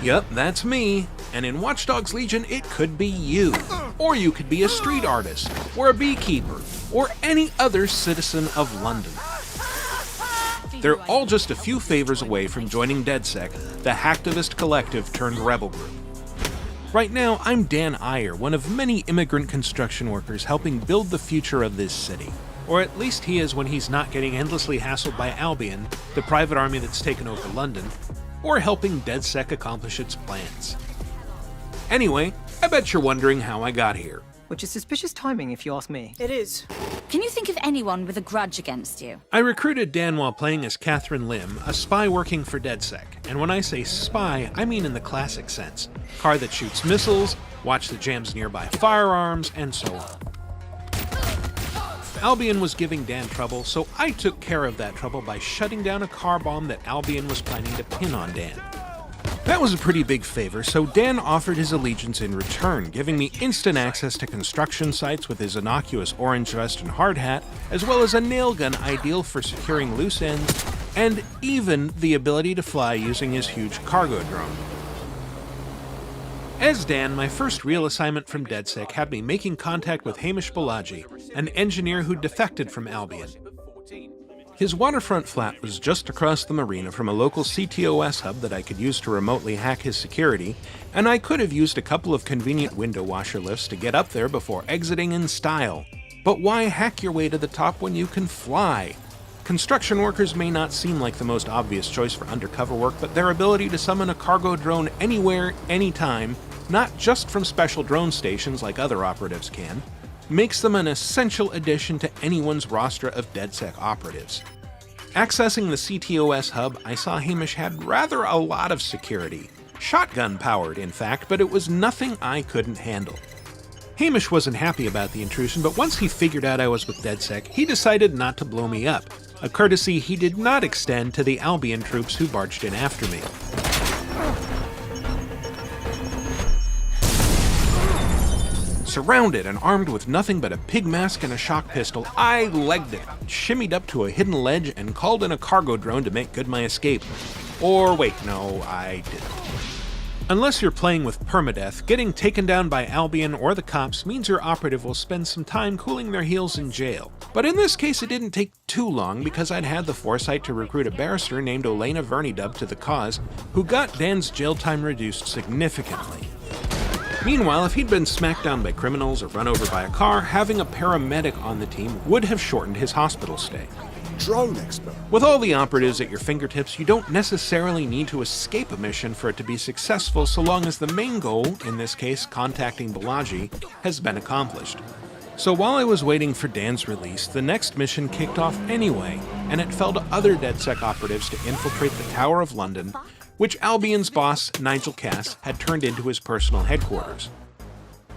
Yup, that's me. And in Watch Dogs Legion, it could be you. Or you could be a street artist, or a beekeeper, or any other citizen of London. They're all just a few favors away from joining DedSec, the hacktivist collective turned rebel group. Right now, I'm Dan Iyer, one of many immigrant construction workers helping build the future of this city. Or at least he is when he's not getting endlessly hassled by Albion, the private army that's taken over London, or helping DedSec accomplish its plans. Anyway, I bet you're wondering how I got here. Which is suspicious timing, if you ask me. It is. Can you think of anyone with a grudge against you? I recruited Dan while playing as Catherine Lim, a spy working for DedSec. And when I say spy, I mean in the classic sense. Car that shoots missiles, watch that jams nearby firearms, and so on. Albion was giving Dan trouble, so I took care of that trouble by shutting down a car bomb that Albion was planning to pin on Dan. That was a pretty big favor, so Dan offered his allegiance in return, giving me instant access to construction sites with his innocuous orange vest and hard hat, as well as a nail gun ideal for securing loose ends, and even the ability to fly using his huge cargo drone. As Dan, my first real assignment from DedSec had me making contact with Hamish Balaji, an engineer who defected from Albion. His waterfront flat was just across the marina from a local CTOS hub that I could use to remotely hack his security, and I could have used a couple of convenient window washer lifts to get up there before exiting in style. But why hack your way to the top when you can fly? Construction workers may not seem like the most obvious choice for undercover work, but their ability to summon a cargo drone anywhere, anytime, not just from special drone stations like other operatives can, makes them an essential addition to anyone's roster of DedSec operatives. Accessing the CTOS hub, I saw Hamish had rather a lot of security. Shotgun-powered, in fact, but it was nothing I couldn't handle. Hamish wasn't happy about the intrusion, but once he figured out I was with DedSec, he decided not to blow me up, a courtesy he did not extend to the Albion troops who barged in after me. Surrounded and armed with nothing but a pig mask and a shock pistol, I legged it, shimmied up to a hidden ledge, and called in a cargo drone to make good my escape. Or wait, no, I didn't. Unless you're playing with permadeath, getting taken down by Albion or the cops means your operative will spend some time cooling their heels in jail. But in this case it didn't take too long because I'd had the foresight to recruit a barrister named Olena Vernidub to the cause, who got Dan's jail time reduced significantly. Meanwhile, if he'd been smacked down by criminals or run over by a car, having a paramedic on the team would have shortened his hospital stay. Drone expert. With all the operatives at your fingertips, you don't necessarily need to escape a mission for it to be successful so long as the main goal, in this case contacting Balaji, has been accomplished. So while I was waiting for Dan's release, the next mission kicked off anyway, and it fell to other DedSec operatives to infiltrate the Tower of London, which Albion's boss, Nigel Cass, had turned into his personal headquarters.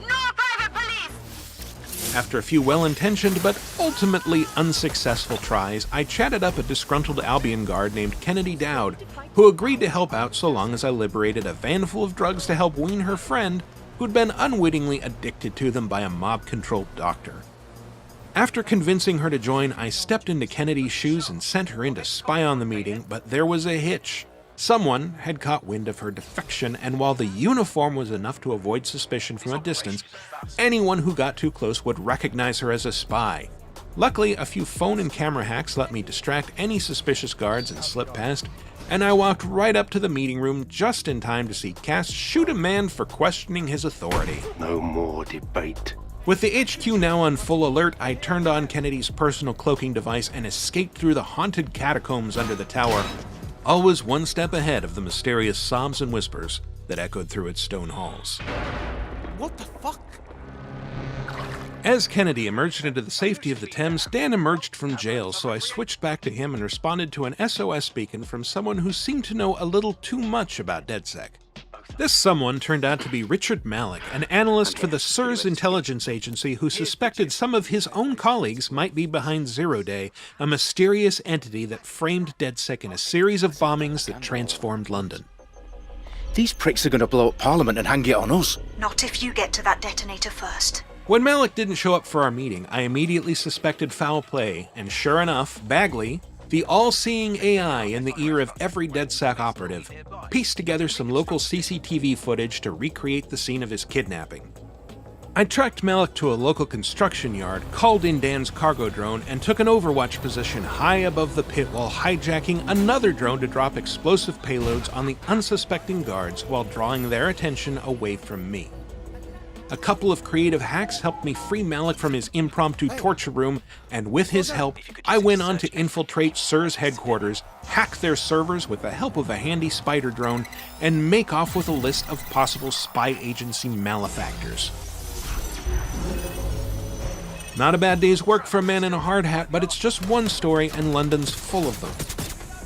No private police! After a few well-intentioned but ultimately unsuccessful tries, I chatted up a disgruntled Albion guard named Kennedy Dowd, who agreed to help out so long as I liberated a van full of drugs to help wean her friend, who'd been unwittingly addicted to them by a mob-controlled doctor. After convincing her to join, I stepped into Kennedy's shoes and sent her in to spy on the meeting, but there was a hitch. Someone had caught wind of her defection, and while the uniform was enough to avoid suspicion from a distance, anyone who got too close would recognize her as a spy. Luckily, a few phone and camera hacks let me distract any suspicious guards and slip past, and I walked right up to the meeting room just in time to see Cass shoot a man for questioning his authority. No more debate. With the HQ now on full alert, I turned on Kennedy's personal cloaking device and escaped through the haunted catacombs under the tower, always one step ahead of the mysterious sobs and whispers that echoed through its stone halls. What the fuck? As Kennedy emerged into the safety of the Thames, Dan emerged from jail, so I switched back to him and responded to an SOS beacon from someone who seemed to know a little too much about DedSec. This someone turned out to be Richard Malik, an analyst for the SIRS intelligence agency who suspected some of his own colleagues might be behind Zero Day, a mysterious entity that framed DedSec in a series of bombings that transformed London. These pricks are going to blow up Parliament and hang it on us. Not if you get to that detonator first. When Malik didn't show up for our meeting, I immediately suspected foul play, and sure enough, Bagley, The all-seeing AI in the ear of every DedSec operative pieced together some local CCTV footage to recreate the scene of his kidnapping. I tracked Malik to a local construction yard, called in Dan's cargo drone, and took an overwatch position high above the pit while hijacking another drone to drop explosive payloads on the unsuspecting guards while drawing their attention away from me. A couple of creative hacks helped me free Malik from his impromptu torture room, and with his help, I went on to infiltrate SIR's headquarters, hack their servers with the help of a handy spider drone, and make off with a list of possible spy agency malefactors. Not a bad day's work for a man in a hard hat, but it's just one story and London's full of them.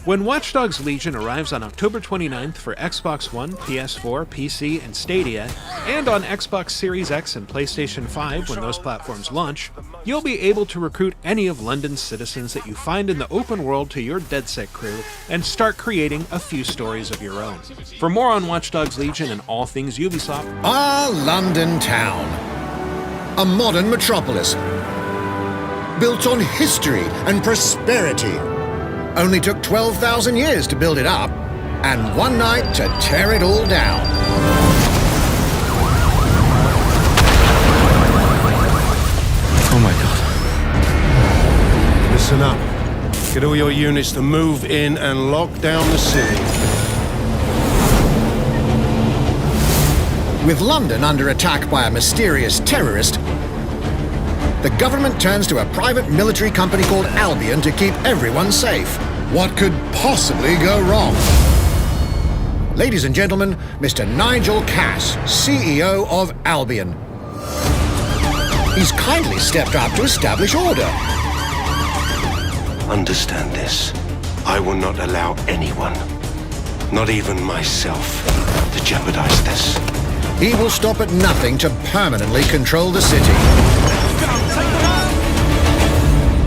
When Watch Dogs Legion arrives on October 29th for Xbox One, PS4, PC, and Stadia, and on Xbox Series X and PlayStation 5 when those platforms launch, you'll be able to recruit any of London's citizens that you find in the open world to your DedSec crew and start creating a few stories of your own. For more on Watch Dogs Legion and all things Ubisoft, Our London town. A modern metropolis. Built on history and prosperity. Only took 12,000 years to build it up, and one night to tear it all down. Oh my god. Listen up. Get all your units to move in and lock down the city. With London under attack by a mysterious terrorist, the government turns to a private military company called Albion to keep everyone safe. What could possibly go wrong? Ladies and gentlemen, Mr. Nigel Cass, CEO of Albion. He's kindly stepped up to establish order. Understand this. I will not allow anyone, not even myself, to jeopardize this. He will stop at nothing to permanently control the city.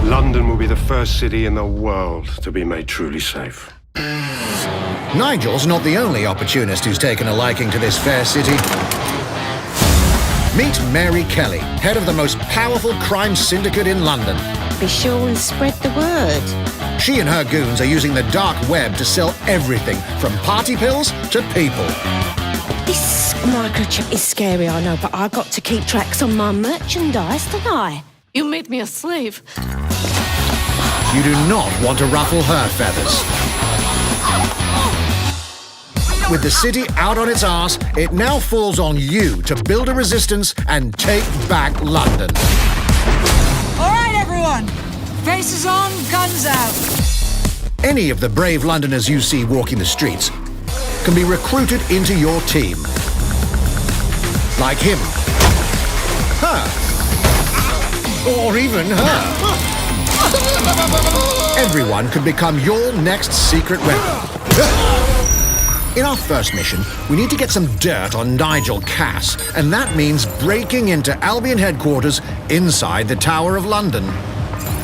London will be the first city in the world to be made truly safe. Nigel's not the only opportunist who's taken a liking to this fair city. Meet Mary Kelly, head of the most powerful crime syndicate in London. Be sure and spread the word. She and her goons are using the dark web to sell everything from party pills to people. This microchip is scary, I know, but I got to keep tracks on my merchandise, don't I? You made me a slave. You do not want to ruffle her feathers. With the city out on its arse, it now falls on you to build a resistance and take back London. All right, everyone. Faces on, guns out. Any of the brave Londoners you see walking the streets can be recruited into your team. Like him. Her. Or even her. Everyone could become your next secret weapon. In our first mission, we need to get some dirt on Nigel Cass, and that means breaking into Albion headquarters inside the Tower of London.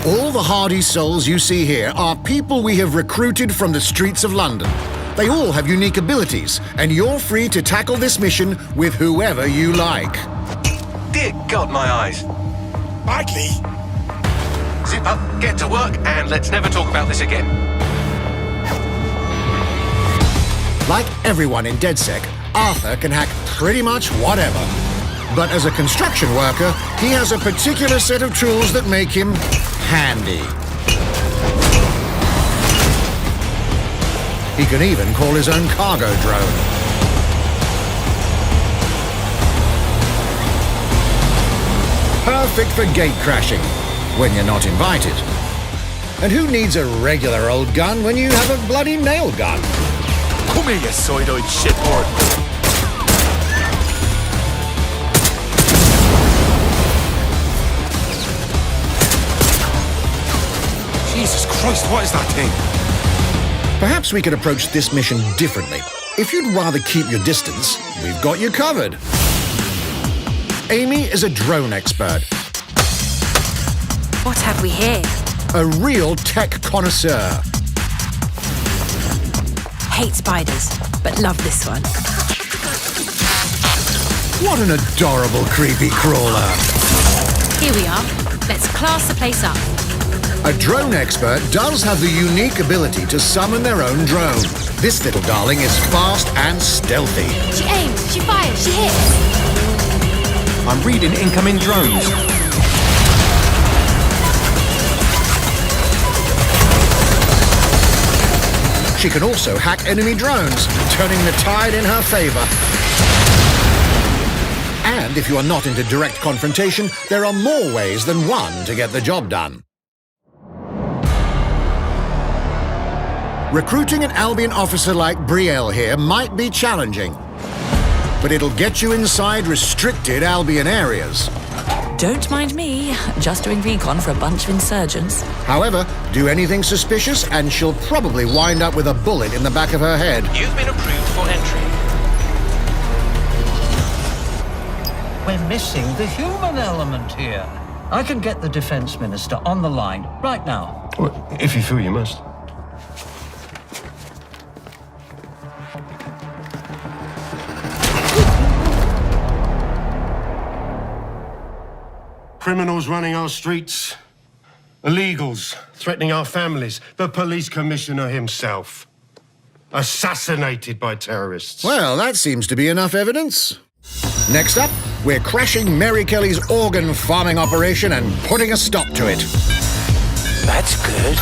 All the hardy souls you see here are people we have recruited from the streets of London. They all have unique abilities, and you're free to tackle this mission with whoever you like. Dear God, my eyes. Mikey! Zip up, get to work, and let's never talk about this again. Like everyone in DedSec, Arthur can hack pretty much whatever. But as a construction worker, he has a particular set of tools that make him handy. He can even call his own cargo drone. Perfect for gate crashing, when you're not invited. And who needs a regular old gun when you have a bloody nail gun? Come here, you soidoid shitboard. Jesus Christ, what is that thing? Perhaps we could approach this mission differently. If you'd rather keep your distance, we've got you covered. Amy is a drone expert. What have we here? A real tech connoisseur. Hate spiders, but love this one. What an adorable creepy crawler. Here we are. Let's class the place up. A drone expert does have the unique ability to summon their own drone. This little darling is fast and stealthy. She aims, she fires, she hits. I'm reading incoming drones. She can also hack enemy drones, turning the tide in her favor. And if you are not into direct confrontation, there are more ways than one to get the job done. Recruiting an Albion officer like Brielle here might be challenging, but it'll get you inside restricted Albion areas. Don't mind me, just doing recon for a bunch of insurgents. However, do anything suspicious and she'll probably wind up with a bullet in the back of her head. You've been approved for entry. We're missing the human element here. I can get the Defence Minister on the line right now. Well, if you feel you must. Criminals running our streets, illegals threatening our families, the police commissioner himself, assassinated by terrorists. Well, that seems to be enough evidence. Next up, we're crashing Mary Kelly's organ farming operation and putting a stop to it. That's good.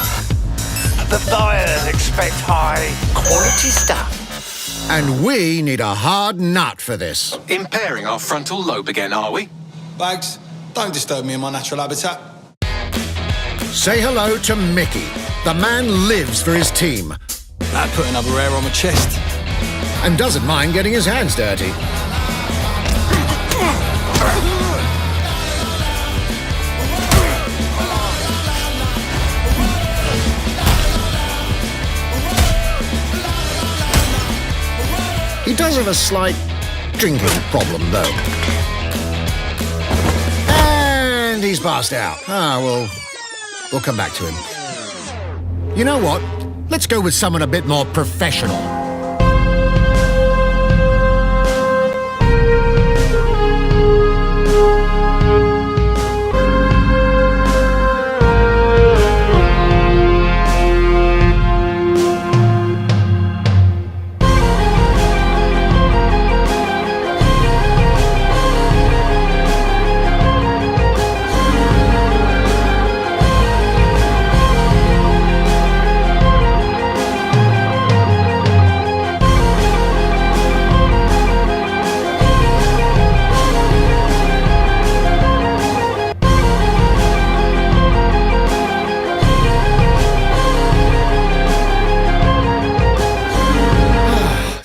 The buyers expect high quality stuff. And we need a hard nut for this. Impairing our frontal lobe again, are we? Bags, don't disturb me in my natural habitat. Say hello to Mickey. The man lives for his team. That put another hair on my chest. And doesn't mind getting his hands dirty. He does have a slight drinking problem, though. And he's passed out. We'll come back to him. You know what? Let's go with someone a bit more professional.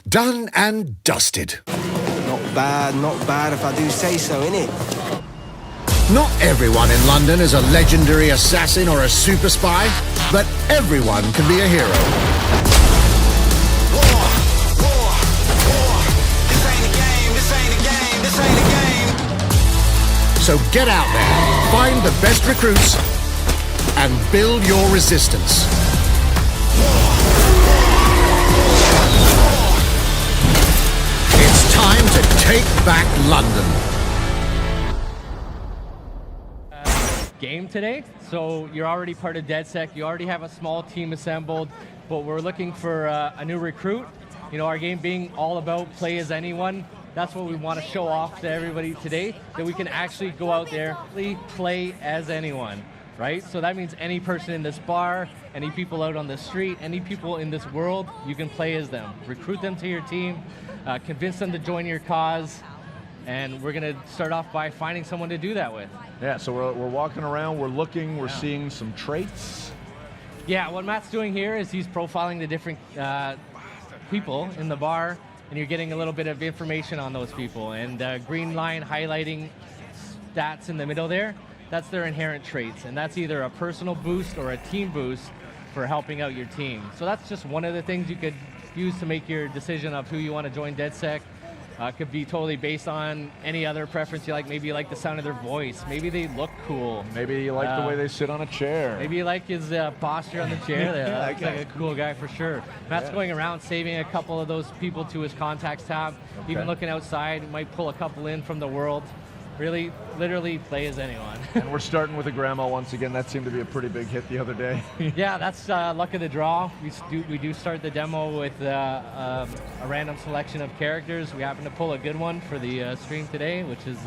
Done and dusted. Not bad if I do say so, innit? Not everyone in London is a legendary assassin or a super spy, but everyone can be a hero. So get out there, find the best recruits, and build your resistance. It's time to take back London. Game today, so you're already part of DedSec, you already have a small team assembled, but we're looking for a new recruit. You know, our game being all about play as anyone, that's what we want to show off to everybody today, that we can actually go out there, play as anyone, right? So that means any person in this bar, any people out on the street, any people in this world, you can play as them. Recruit them to your team, convince them to join your cause, and we're going to start off by finding someone to do that with. Yeah, so we're walking around, we're looking, we're seeing some traits. Yeah, what Matt's doing here is he's profiling the different people in the bar, and you're getting a little bit of information on those people. And green line highlighting stats in the middle there, that's their inherent traits. And that's either a personal boost or a team boost for helping out your team. So that's just one of the things you could use to make your decision of who you want to join DedSec. Could be totally based on any other preference you like. Maybe you like the sound of their voice. Maybe they look cool. Maybe you like the way they sit on a chair. Maybe you like his posture on the chair there. That looks like a cool guy for sure. Matt's going around saving a couple of those people to his contacts tab. Okay. Even looking outside, he might pull a couple in from the world. Really, literally play as anyone. And we're starting with a grandma once again. That seemed to be a pretty big hit the other day. Yeah, that's luck of the draw. We do start the demo with a random selection of characters. We happen to pull a good one for the stream today, which is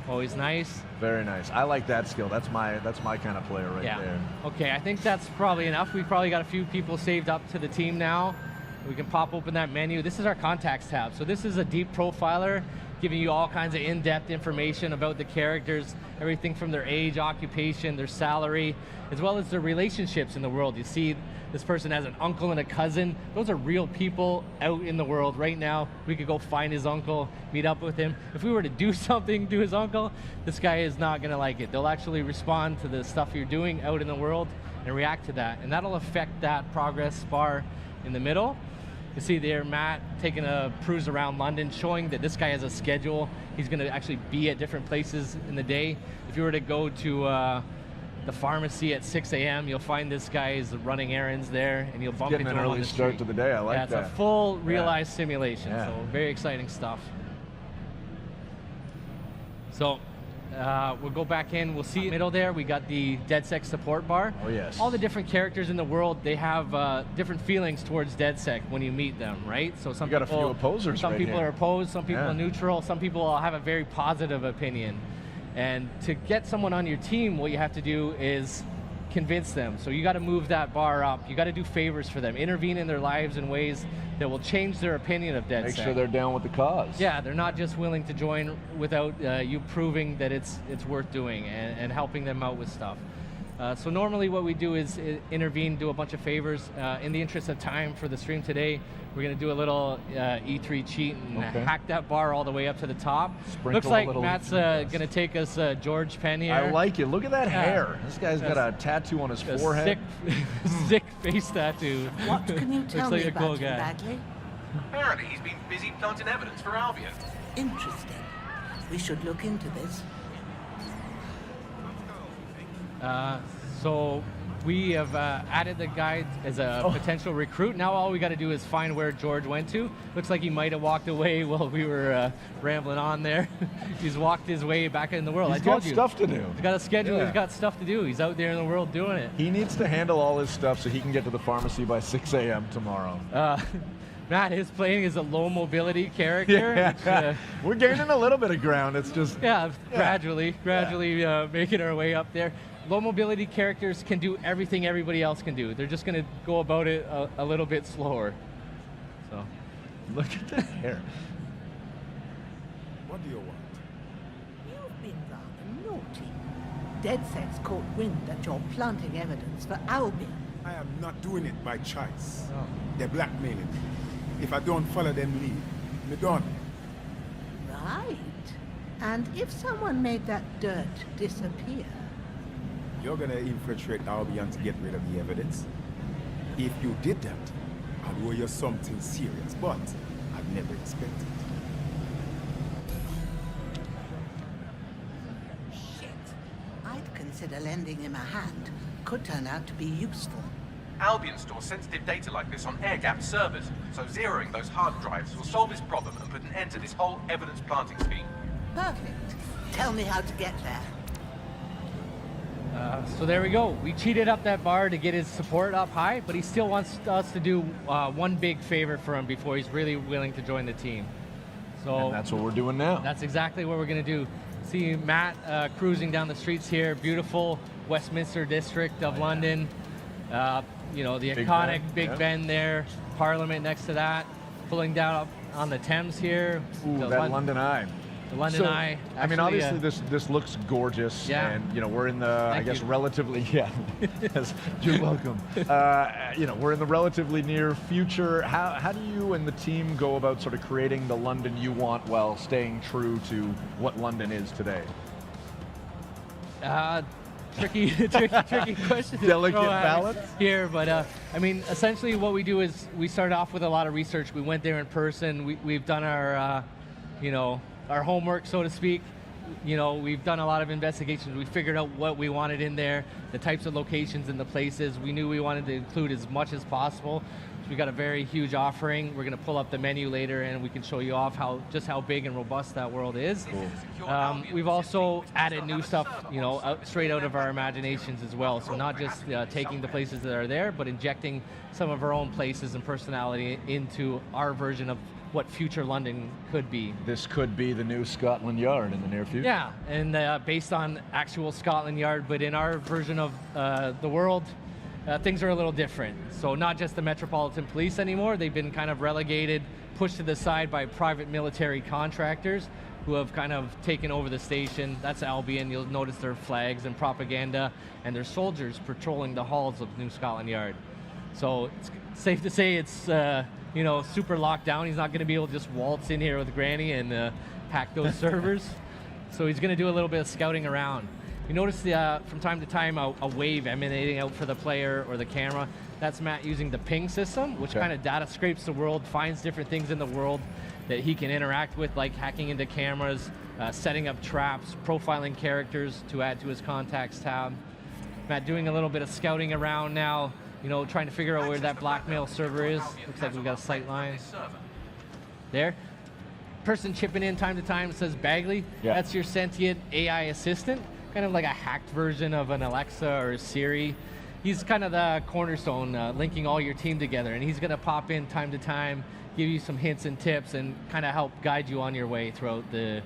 always nice. Very nice. I like that skill. That's my kind of player right there. Okay, I think that's probably enough. We've probably got a few people saved up to the team now. We can pop open that menu. This is our contacts tab. So this is a deep profiler, giving you all kinds of in-depth information about the characters, everything from their age, occupation, their salary, as well as their relationships in the world. You see this person has an uncle and a cousin. Those are real people out in the world right now. We could go find his uncle, meet up with him. If we were to do something to his uncle, this guy is not gonna like it. They'll actually respond to the stuff you're doing out in the world and react to that. And that'll affect that progress bar in the middle. You see there Matt taking a cruise around London, showing that this guy has a schedule. He's gonna actually be at different places in the day. If you were to go to the pharmacy at 6 a.m., you'll find this guy is running errands there, and you'll bump into him on the street. Getting an early start to the day, I like that. It's a full realized simulation, so very exciting stuff. So we'll go back in, we'll see in the middle there, we got the DedSec support bar. Oh yes. All the different characters in the world, they have different feelings towards DedSec when you meet them, right? So some you got people, a few opposers some right people here. are opposed, some people are neutral, some people will have a very positive opinion. And to get someone on your team, what you have to do is convince them. So you got to move that bar up. You got to do favors for them, intervene in their lives in ways that will change their opinion of DedSec. Make sure they're down with the cause. Yeah, they're not just willing to join without you proving that it's worth doing and helping them out with stuff. So normally what we do is intervene, do a bunch of favors. In the interest of time for the stream today, we're going to do a little E3 cheat and hack that bar all the way up to the top. Sprinkle Looks like little Matt's going to take us George Penn here. I like it. Look at that hair. This guy's got a tattoo on his forehead. Sick face tattoo. What can you tell me like about him, Bagley? Apparently he's been busy planting evidence for Albion. Interesting. We should look into this. So we have added the guy as a potential recruit. Now all we got to do is find where George went to. Looks like he might have walked away while we were rambling on there. He's walked his way back in the world. He's got stuff to do. He's got a schedule. He's got stuff to do. He's out there in the world doing it. He needs to handle all his stuff so he can get to the pharmacy by 6 a.m. tomorrow. Matt is playing as a low mobility character. Which, we're gaining a little bit of ground. It's just gradually making our way up there. Low mobility characters can do everything everybody else can do. They're just going to go about it a little bit slower. So, look at the hair. What do you want? You've been rather naughty. DedSec's caught wind that you're planting evidence for Albion. I am not doing it by choice. They're blackmailing me. If I don't follow them lead, me done. Right. And if someone made that dirt disappear? You're gonna infiltrate Albion to get rid of the evidence? If you did that, I'd owe you something serious, but I'd never expected. Shit. I'd consider lending him a hand. Could turn out to be useful. Albion stores sensitive data like this on air-gapped servers, so zeroing those hard drives will solve this problem and put an end to this whole evidence planting scheme. Perfect. Tell me how to get there. So there we go. We cheated up that bar to get his support up high, but he still wants us to do one big favor for him before he's really willing to join the team. So and that's what we're doing now. That's exactly what we're going to do. See Matt cruising down the streets here, beautiful Westminster district of London. You know, the iconic Big Ben there, Parliament next to that, pulling down up on the Thames here. Ooh, that London Eye. The London Eye. Actually, I mean, obviously this looks gorgeous, and you know we're in the I guess relatively yes, you're welcome. You know, we're in the relatively near future. How do you and the team go about sort of creating the London you want while staying true to what London is today? Tricky question. Delicate balance here, but I mean, essentially what we do is we started off with a lot of research. We went there in person. We've done our, you know, our homework, so to speak. You know, we've done a lot of investigations. We figured out what we wanted in there. the types of locations and the places. We knew we wanted to include as much as possible. So we got a very huge offering. We're going to pull up the menu later, and we can show you off just how big and robust that world is. Cool. We've also added new stuff, straight out of our imaginations as well. So not just taking the places that are there, but injecting some of our own places and personality into our version of what future London could be. This could be the new Scotland Yard in the near future. Yeah, and based on actual Scotland Yard, but in our version of the world, things are a little different. So not just the Metropolitan Police anymore, they've been kind of relegated, pushed to the side by private military contractors who have kind of taken over the station. That's Albion. You'll notice their flags and propaganda and their soldiers patrolling the halls of New Scotland Yard. So it's safe to say it's super locked down. He's not going to be able to just waltz in here with Granny and hack those servers. So he's going to do a little bit of scouting around. You notice from time to time a wave emanating out for the player or the camera. That's Matt using the ping system, which kind of data scrapes the world, finds different things in the world that he can interact with, like hacking into cameras, setting up traps, profiling characters to add to his contacts tab. Matt doing a little bit of scouting around now, trying to figure out where that blackmail server is. Looks like we've got a sight line. There. Person chipping in time to time says Bagley. Yeah. That's your sentient AI assistant, kind of like a hacked version of an Alexa or a Siri. He's kind of the cornerstone, linking all your team together, and he's going to pop in time to time, give you some hints and tips, and kind of help guide you on your way throughout the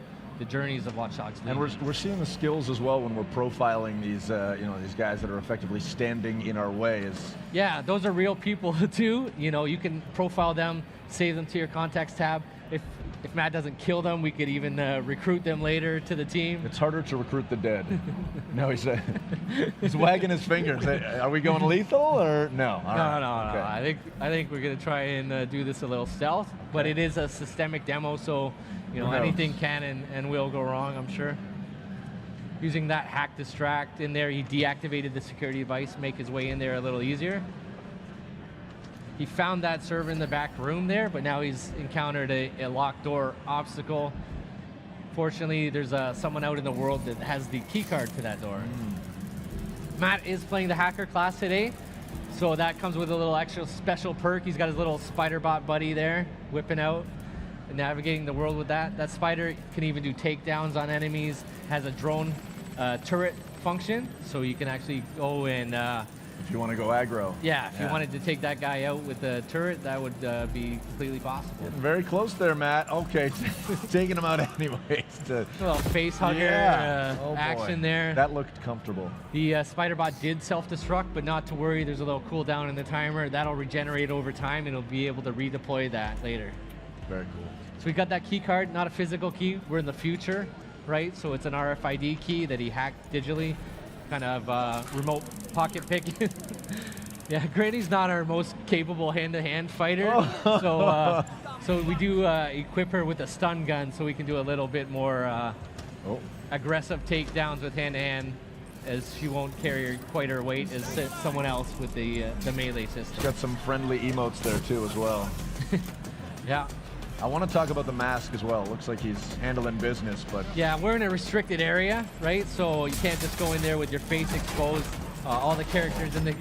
journeys of Watch Dogs. And we're seeing the skills as well when we're profiling these these guys that are effectively standing in our way. Yeah, those are real people too. You can profile them, save them to your contacts tab. If Matt doesn't kill them, we could even recruit them later to the team. It's harder to recruit the dead. No, he's wagging his fingers. Are we going lethal or no? No. I think we're gonna try and do this a little stealth, but it is a systemic demo, so anything can and will go wrong, I'm sure. Using that hack distract in there, he deactivated the security device, make his way in there a little easier. He found that server in the back room there, but now he's encountered a locked door obstacle. Fortunately, there's someone out in the world that has the key card to that door. Matt is playing the hacker class today, so that comes with a little extra special perk. He's got his little Spider-Bot buddy there, whipping out and navigating the world with that. That Spider can even do takedowns on enemies, has a drone turret function, so you can actually go and if you want to go aggro. Yeah, if you wanted to take that guy out with the turret, that would be completely possible. Getting very close there, Matt. Okay, taking him out anyways. A little face hugger action there. That looked comfortable. The Spider-Bot did self-destruct, but not to worry. There's a little cooldown in the timer. That'll regenerate over time, and it'll be able to redeploy that later. Very cool. So we got that key card, not a physical key. We're in the future, right? So it's an RFID key that he hacked digitally. Kind of remote pocket picking. Yeah, Granny's not our most capable hand-to-hand fighter, so we do equip her with a stun gun, so we can do a little bit more aggressive takedowns with hand-to-hand, as she won't carry quite her weight as someone else with the melee system. She's got some friendly emotes there too, as well. Yeah. I want to talk about the mask as well. Looks like he's handling business, but... Yeah, we're in a restricted area, right? So you can't just go in there with your face exposed. All the characters in the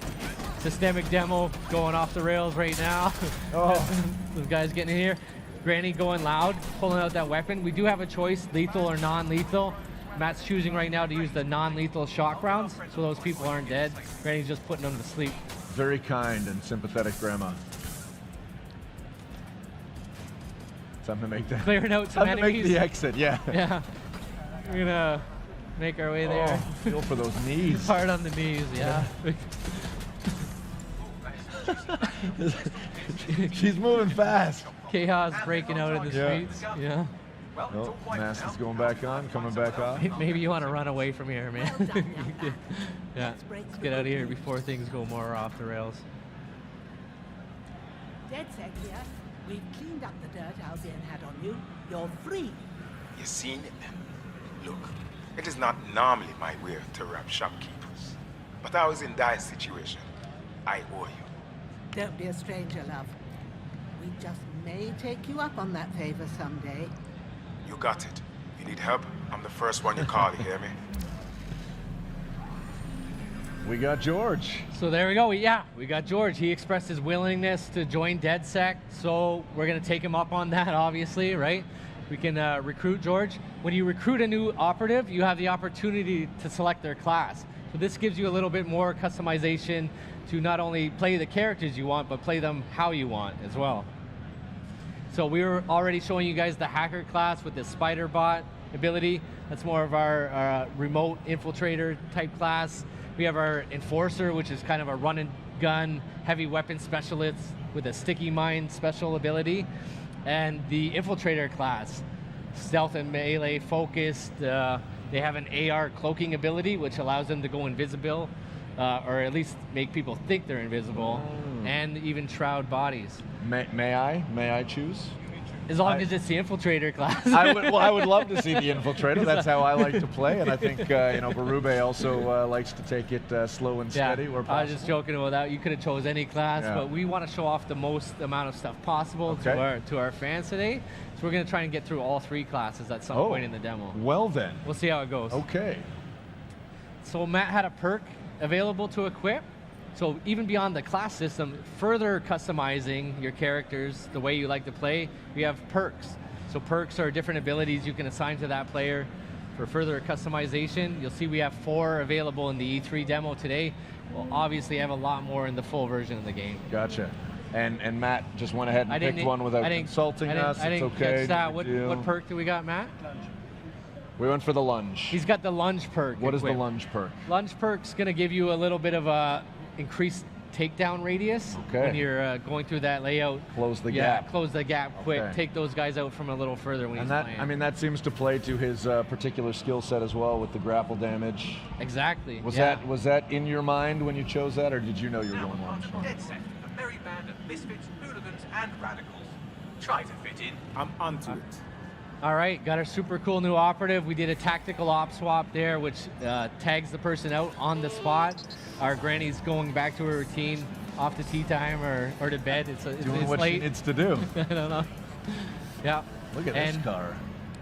systemic demo going off the rails right now. Those guys getting in here. Granny going loud, pulling out that weapon. We do have a choice, lethal or non-lethal. Matt's choosing right now to use the non-lethal shock rounds, so those people aren't dead. Granny's just putting them to sleep. Very kind and sympathetic grandma. Time to make the clearing out some enemies. To make the exit, yeah. Yeah. We're gonna make our way there. Feel for those knees. Hard on the knees, yeah. She's moving fast. Chaos breaking out in the streets. Yeah. Oh, mask is going back on, coming back off. Maybe you want to run away from here, man. Yeah. Let's get out of here before things go more off the rails. DedSec here. We've cleaned up the dirt Albion had on you. You're free. You seen it? Look, it is not normally my way to rob shopkeepers. But I was in dire situation. I owe you. Don't be a stranger, love. We just may take you up on that favor someday. You got it. You need help? I'm the first one you call, you hear me? We got George. So there we go. We got George. He expressed his willingness to join DedSec, so we're going to take him up on that, obviously, right? We can recruit George. When you recruit a new operative, you have the opportunity to select their class. So this gives you a little bit more customization to not only play the characters you want, but play them how you want as well. So we were already showing you guys the hacker class with the spider bot ability. That's more of our remote infiltrator type class. We have our enforcer, which is kind of a run and gun heavy weapon specialist with a sticky mine special ability. And the infiltrator class, stealth and melee focused. They have an AR cloaking ability, which allows them to go invisible, or at least make people think they're invisible, and even shroud bodies. May I choose? As long as it's the infiltrator class. I would love to see the infiltrator. That's how I like to play, and I think Berube also likes to take it slow and steady. Where possible. I was just joking about that. You could have chose any class, but we want to show off the most amount of stuff possible to our fans today. So we're going to try and get through all 3 classes at some point in the demo. Well then. We'll see how it goes. Okay. So Matt had a perk available to equip. So even beyond the class system, further customizing your characters the way you like to play, we have perks. So perks are different abilities you can assign to that player for further customization. You'll see we have 4 available in the E3 demo today. We'll obviously have a lot more in the full version of the game. Gotcha. And Matt just went ahead and picked one without consulting us. It's okay. What perk do we got, Matt? We went for the lunge. He's got the lunge perk. What is the lunge perk? Lunge perk's going to give you a little bit of a increased takedown radius when you're going through that layout. Close the gap. Close the gap quick. Take those guys out from a little further when he's playing. I mean, that seems to play to his particular skill set as well with the grapple damage. Exactly. Was that in your mind when you chose that, or did you know you were going lunge? DedSec, a merry band of misfits, hooligans, and radicals. Try to fit in. I'm onto it. All right, got our super cool new operative. We did a tactical op swap there, which tags the person out on the spot. Our granny's going back to her routine, off to tea time or to bed. It's doing what late. she needs to do. I don't know. Yeah. Look at this car.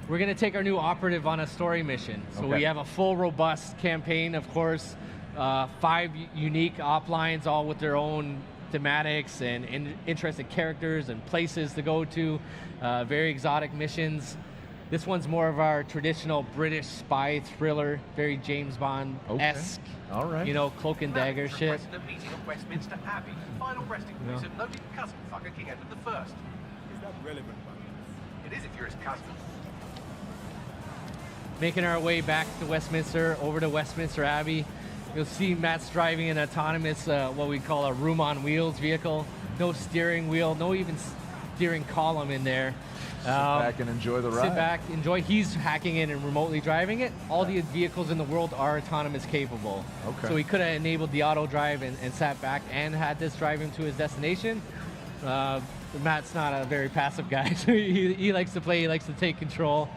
We're going to take our new operative on a story mission. So we have a full, robust campaign, of course. 5 unique op lines, all with their own thematics and interesting characters and places to go to. Very exotic missions. This one's more of our traditional British spy thriller, very James Bond-esque. All right. You know, cloak and dagger shit. The meeting at Westminster Abbey, final resting place of noted cousin fucker King Edward I. Is that relevant? It is if you're his cousin. Making our way back to Westminster, over to Westminster Abbey. You'll see Matt's driving an autonomous, what we call a room on wheels vehicle. No steering wheel, no even steering column in there. Sit back and enjoy the ride. Sit back, enjoy. He's hacking in and remotely driving it. All the vehicles in the world are autonomous capable. Okay. So he could have enabled the auto drive and sat back and had this drive him to his destination. Matt's not a very passive guy, so he likes to play, he likes to take control.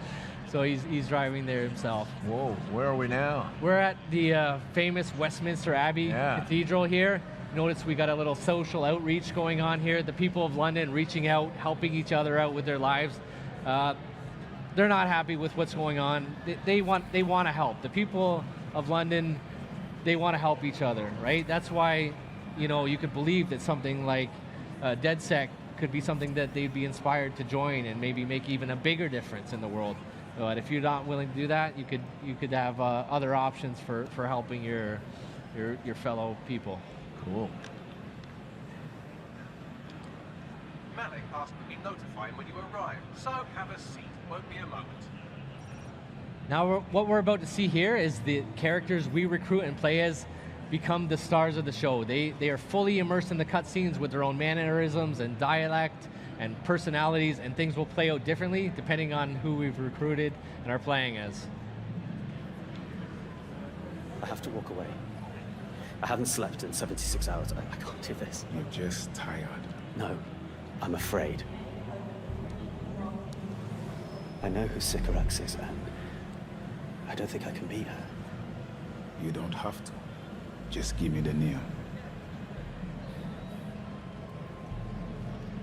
So he's driving there himself. Whoa, where are we now? We're at the famous Westminster Abbey Cathedral here. Notice we got a little social outreach going on here. The people of London reaching out, helping each other out with their lives. They're not happy with what's going on. They want to help. The people of London, they want to help each other, right? That's why, you could believe that something like DedSec could be something that they'd be inspired to join and maybe make even a bigger difference in the world. But if you're not willing to do that, you could have other options for helping your fellow people. Cool. Malik asked to be notified when you arrive, so have a seat. Won't be a moment. Now, what we're about to see here is the characters we recruit and play as become the stars of the show. They are fully immersed in the cutscenes with their own mannerisms and dialect and personalities, and things will play out differently depending on who we've recruited and are playing as. I have to walk away. I haven't slept in 76 hours. I can't do this. You're just tired. No, I'm afraid. I know who Sycorax is, and I don't think I can beat her. You don't have to. Just give me the name.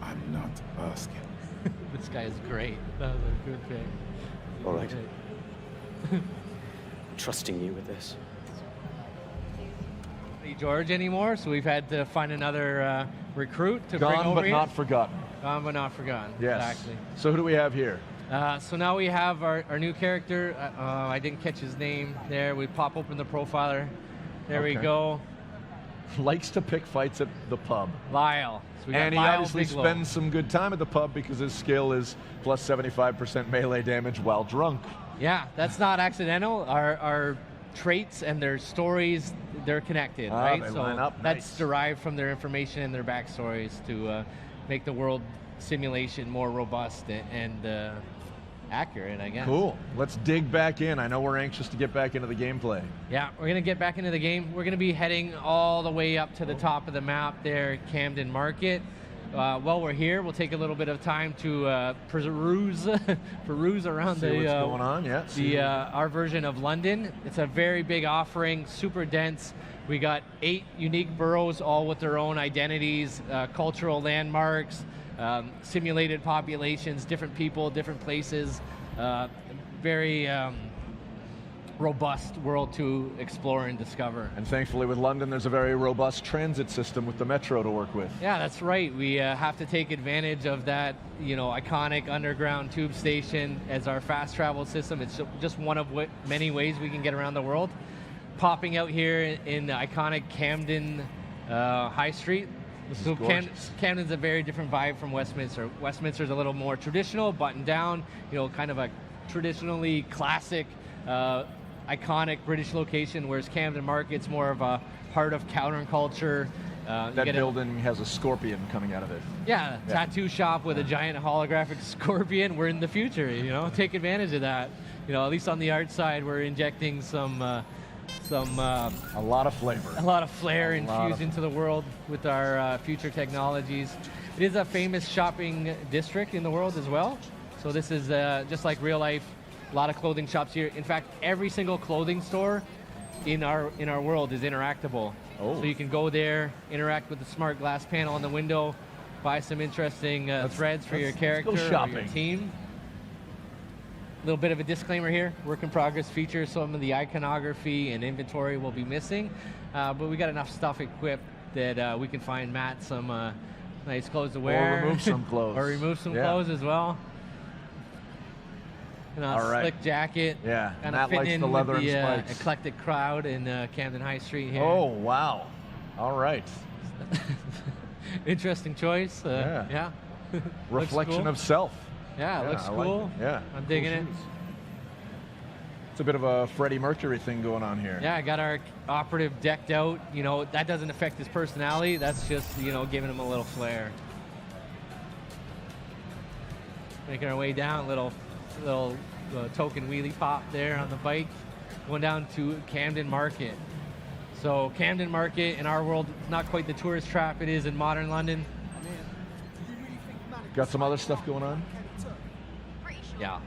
I'm not asking. This guy is great. That was a good pick. All right. Trusting you with this. George anymore, so we've had to find another recruit to bring Gone over but here. not forgotten. Gone but not forgotten. Yes. Exactly. So who do we have here? So now we have our new character. I didn't catch his name there. We pop open the profiler. There we Okay. go. Likes to pick fights at the pub. Lyle. So we got And he Lyle obviously Bigelow. spends some good time at the pub because his skill is plus 75% melee damage while drunk. Yeah, that's not accidental. Our traits and their stories, they're connected, Ah, right? they So line up. that's Nice. derived from their information and their backstories to make the world simulation more robust and accurate, I guess. Cool. Let's dig back in. I know we're anxious to get back into the gameplay. Yeah, we're gonna get back into the game. We're gonna be heading all the way up to the top of the map there, Camden Market. While we're here, we'll take a little bit of time to peruse around See what's going on, yeah. our version of London. It's a very big offering, super dense. We got 8 unique boroughs, all with their own identities, cultural landmarks, simulated populations, different people, different places. Very robust world to explore and discover. And thankfully with London, there's a very robust transit system with the metro to work with. Yeah, that's right. We have to take advantage of that, iconic underground tube station as our fast travel system. It's just one of many ways we can get around the world. Popping out here in the iconic Camden High Street. So Camden's a very different vibe from Westminster. Westminster's a little more traditional, buttoned down, kind of a traditionally classic, iconic British location, whereas Camden Market's more of a heart of counterculture. That building has a scorpion coming out of it. Yeah, tattoo shop with a giant holographic scorpion. We're in the future, take advantage of that. At least on the art side, we're injecting a lot of flavor. A lot of flair infused into the world with our future technologies. It is a famous shopping district in the world as well. So this is just like real life, a lot of clothing shops here. In fact, every single clothing store in our world is interactable. So you can go there, interact with the smart glass panel on the window, buy some interesting threads for your character or your team. A little bit of a disclaimer here, work in progress features, some of the iconography and inventory will be missing, but we got enough stuff equipped that we can find Matt some nice clothes to wear. Or remove some clothes. Or remove some clothes as well. All right. Slick jacket. Yeah, Kind Matt of fit likes in the leather with the and spikes. eclectic crowd in Camden High Street here. Oh, wow. All right. Interesting choice. Yeah. Reflection cool. of self. Yeah, it looks I like cool. it. Yeah. I'm digging it. It's a bit of a Freddie Mercury thing going on here. Yeah, I got our operative decked out. That doesn't affect his personality. That's just, giving him a little flair. Making our way down, little token wheelie pop there on the bike. Going down to Camden Market. So Camden Market in our world is not quite the tourist trap it is in modern London. Got some other stuff going on? Yeah.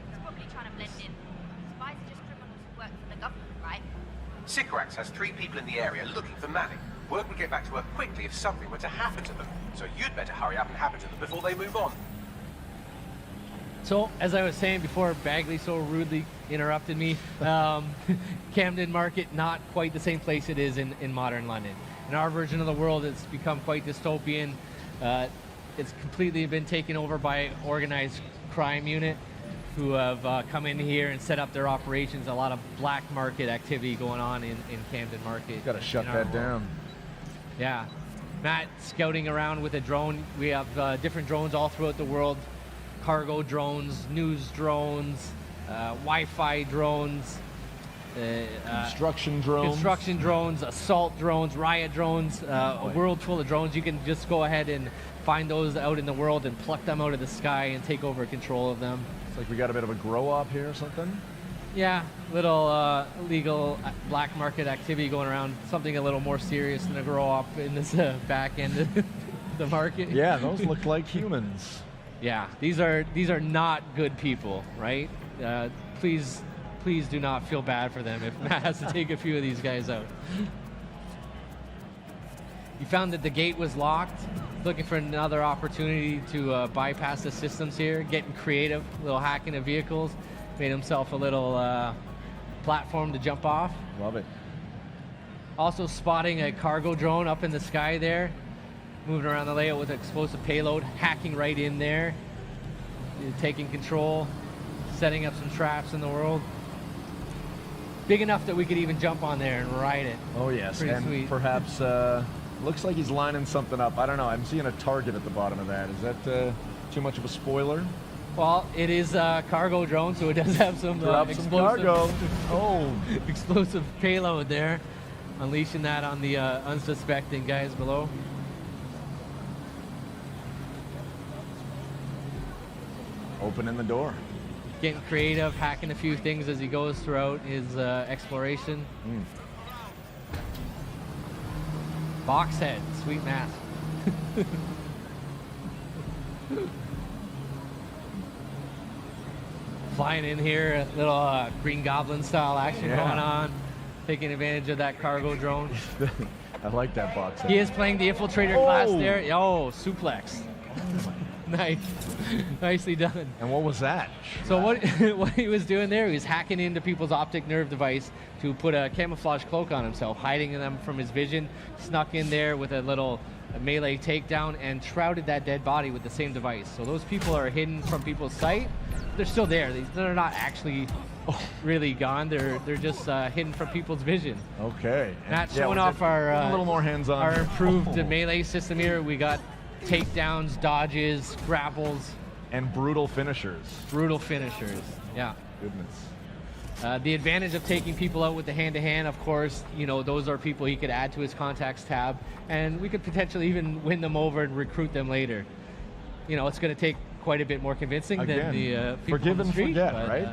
Sycorax has 3 people in the area looking for Manning. Word would get back to her quickly if something were to happen to them. So you'd better hurry up and happen to them before they move on. So, as I was saying before, Bagley so rudely interrupted me. Camden Market, not quite the same place it is in modern London. In our version of the world, it's become quite dystopian. It's completely been taken over by organized crime unit who have come in here and set up their operations. A lot of black market activity going on in Camden Market. Got to shut that down. Yeah. Matt scouting around with a drone. We have different drones all throughout the world. Cargo drones, news drones, Wi-Fi drones, construction drones, assault drones, riot drones, a world full of drones. You can just go ahead and find those out in the world and pluck them out of the sky and take over control of them. It's like we got a bit of a grow-up here or something? Yeah, little illegal black market activity going around. Something a little more serious than a grow-up in this back end of the market. Yeah, those look like humans. Yeah, these are not good people, right? Please do not feel bad for them if Matt has to take a few of these guys out. You found that the gate was locked. Looking for another opportunity to bypass the systems here. Getting creative, a little hacking of vehicles. Made himself a little platform to jump off. Love it. Also spotting a cargo drone up in the sky there, moving around the layout with explosive payload, hacking right in there, taking control, setting up some traps in the world. Big enough that we could even jump on there and ride it. Oh yes, Pretty and sweet. perhaps looks like he's lining something up. I don't know. I'm seeing a target at the bottom of that. Is that too much of a spoiler? Well, it is a cargo drone, so it does have some Drop some cargo. Oh, explosive payload there, unleashing that on the unsuspecting guys below. opening the door. Getting creative, hacking a few things as he goes throughout his exploration. Box head, sweet mask. Flying in here, a little Green Goblin style action going on, taking advantage of that cargo drone. I like that box head. He is playing the infiltrator class there. Oh, suplex. Nice. Nicely done. And what was that? So what he was doing there, he was hacking into people's optic nerve device to put a camouflage cloak on himself, hiding them from his vision, snuck in there with a little melee takedown and shrouded that dead body with the same device. So those people are hidden from people's sight. They're still there. They're not actually really gone. They're just hidden from people's vision. Okay. Not showing off our a little more hands-on. Our improved melee system here. We got takedowns, dodges, grapples, and brutal finishers. Brutal finishers. Yeah. Goodness. The advantage of taking people out with the hand-to-hand, of course, you know, those are people he could add to his contacts tab, and we could potentially even win them over and recruit them later. You know, it's going to take quite a bit more convincing than the people forgive on the and street. forget, but, right?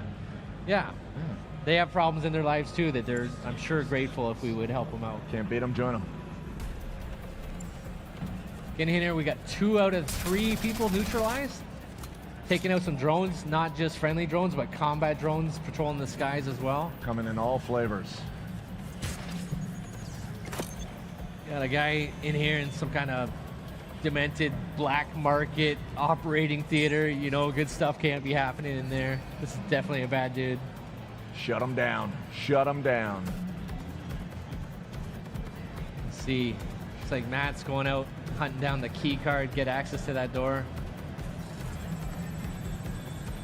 Yeah. They have problems in their lives too that they're, I'm sure, grateful if we would help them out. Can't beat them, join them. Getting in here, we got 2 out of 3 people neutralized. Taking out some drones, not just friendly drones, but combat drones patrolling the skies as well. Coming in all flavors. Got a guy in here in some kind of demented black market operating theater. You know, good stuff can't be happening in there. This is definitely a bad dude. Shut him down. Shut him down. Let's see. Looks like Matt's going out, hunting down the key card, get access to that door.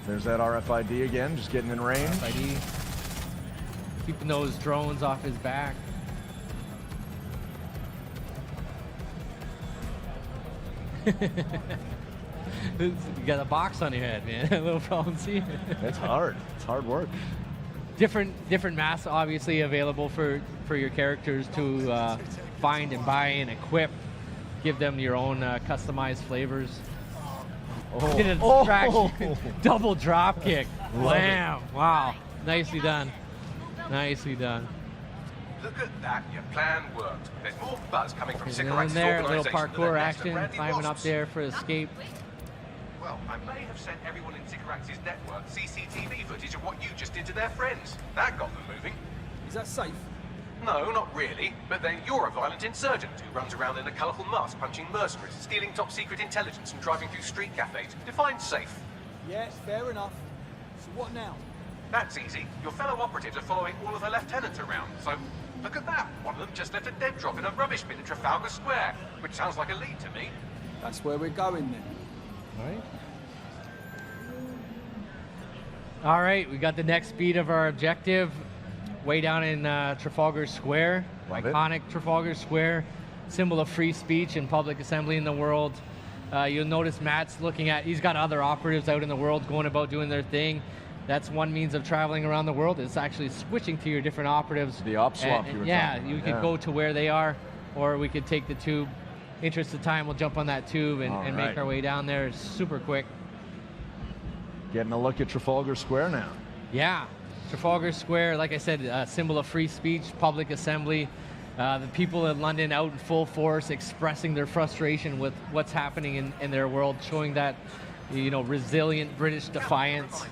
There's that RFID again, just getting in range. RFID. Keeping those drones off his back. You got a box on your head, man. A little problem seeing. It's hard. It's hard work. Different masks obviously available for your characters to find and buy and equip. Give them your own customized flavors. Get a distraction. Double drop kick. Wham! Wow. Nicely done. Nicely done. Look at that, your plan worked. There's more buzz coming from In Sycorax's there, a little organisation than parkour the next action, Randy climbing up Wasps. there for escape. Well, I may have sent everyone in Sycorax's network CCTV footage of what you just did to their friends. That got them moving. Is that safe? No, not really. But then you're a violent insurgent who runs around in a colourful mask, punching mercenaries, stealing top-secret intelligence and driving through street cafes. Define safe. Yeah, fair enough. So what now? That's easy. Your fellow operatives are following all of the lieutenants around, so look at that. One of them just left a dead drop in a rubbish bin at Trafalgar Square, which sounds like a lead to me. That's where we're going then. All right, we got the next beat of our objective. Way down in Trafalgar Square. Iconic Trafalgar Square. Symbol of free speech and public assembly in the world. You'll notice Matt's looking at, he's got other operatives out in the world going about doing their thing. That's one means of traveling around the world. It's actually switching to your different operatives. The op swap you were yeah, talking you about, could go to where they are, or we could take the tube. Interest of time, we'll jump on that tube and make our way down there super quick. Getting a look at Trafalgar Square now. Yeah, Trafalgar Square, like I said, a symbol of free speech, public assembly. The people in London out in full force expressing their frustration with what's happening in their world, showing that, you know, resilient British defiance.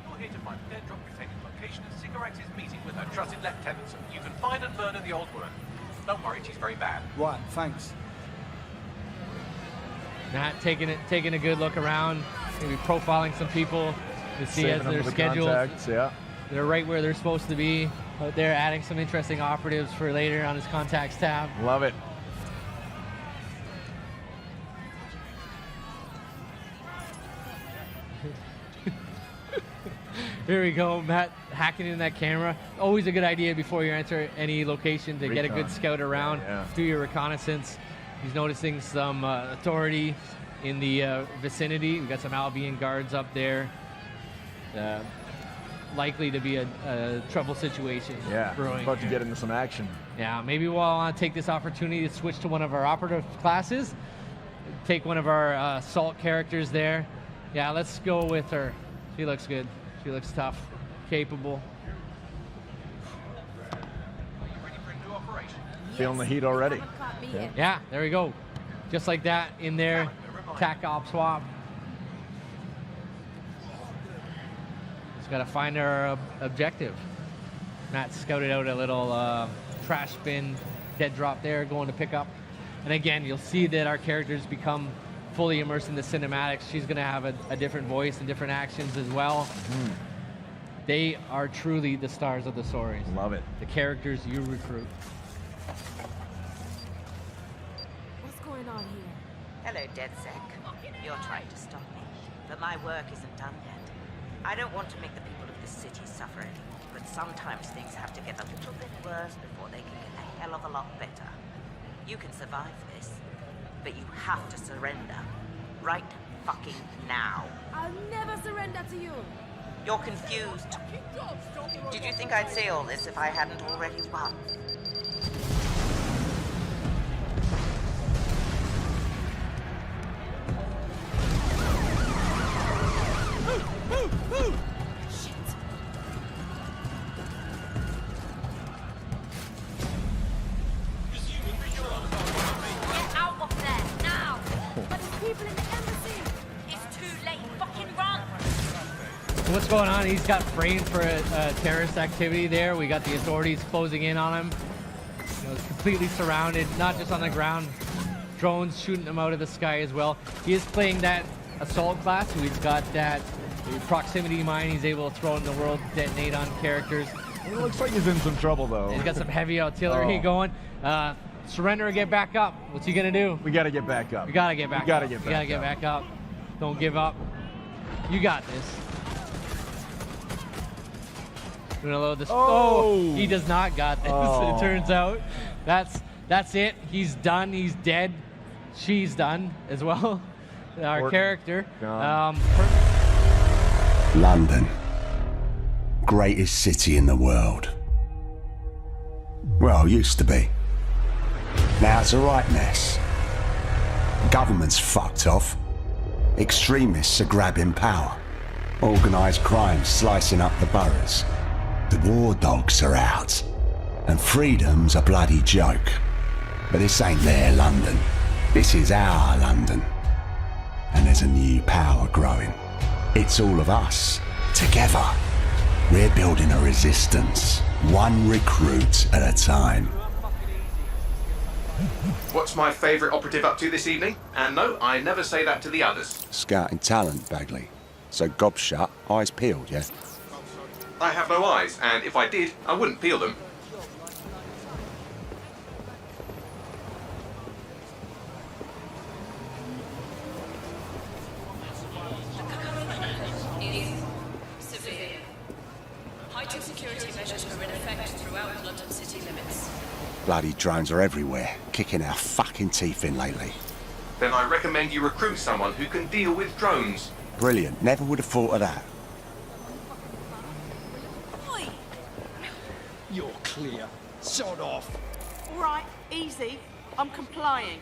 You're here to find a dead drop containing location of Sycorax's meeting with her trusted lieutenants. You can find and murder the old woman. Don't worry, she's very bad. Right, thanks. Matt taking a good look around, maybe profiling some people to see Saving as them they're for the scheduled. contacts, yeah. They're right where they're supposed to be. out there adding some interesting operatives for later on his contacts tab. Love it. Here we go, Matt hacking in that camera. Always a good idea before you enter any location to get a good scout around, do your reconnaissance. He's noticing some authority in the vicinity. We've got some Albion guards up there. Likely to be a trouble situation brewing. About to get into some action. Yeah, maybe we'll take this opportunity to switch to one of our operative classes. Take one of our assault characters there. Yeah, let's go with her. She looks good. She looks tough, capable. Feeling the heat already. Yeah, there we go. Just like that in there. TAC op swap. Just got to find our objective. Matt scouted out a little trash bin dead drop there, going to pick up. And again, you'll see that our characters become fully immersed in the cinematics. She's going to have a different voice and different actions as well. They are truly the stars of the stories. Love it. The characters you recruit. What's going on here? Hello, DedSec. You're trying to stop me, but my work isn't done yet. I don't want to make the people of this city suffer any, but sometimes things have to get a little bit worse before they can get a hell of a lot better. You can survive this, but you have to surrender. Right fucking now. I'll never surrender to you. You're confused. Did you think I'd say all this if I hadn't already won? Get out of there, now! But there's people in the embassy! It's too late, fucking run! What's going on? He's got framed for a terrorist activity there. We got the authorities closing in on him. You know, he's completely surrounded, not just on the ground. Drones shooting him out of the sky as well. He is playing that assault class, so he's got that proximity mine he's able to throw in the world, detonate on characters. It looks like he's in some trouble, though. He's got some heavy artillery going. Surrender or get back up. What's he gonna do? We gotta get back up. We gotta get back up. We gotta get We gotta get back up. Don't give up. You got this. Gonna load this. Oh, he does not got this. It turns out that's it. He's done. He's dead. She's done as well. Our character. London. Greatest city in the world. Well, used to be. Now it's a right mess. Government's fucked off. Extremists are grabbing power. Organised crime slicing up the boroughs. The war dogs are out. And freedom's a bloody joke. But this ain't their London. This is our London. And there's a new power growing. It's all of us, together. We're building a resistance, one recruit at a time. What's my favourite operative up to this evening? And no, I never say that to the others. Scouting talent, Bagley. So gob shut, eyes peeled, yeah? I have no eyes, and if I did, I wouldn't peel them. Severe. Heightened security measures are in effect throughout London city limits. Bloody drones are everywhere, kicking our fucking teeth in lately. Then I recommend you recruit someone who can deal with drones. Brilliant, never would have thought of that. You're clear. Sod off. All right, easy. I'm complying.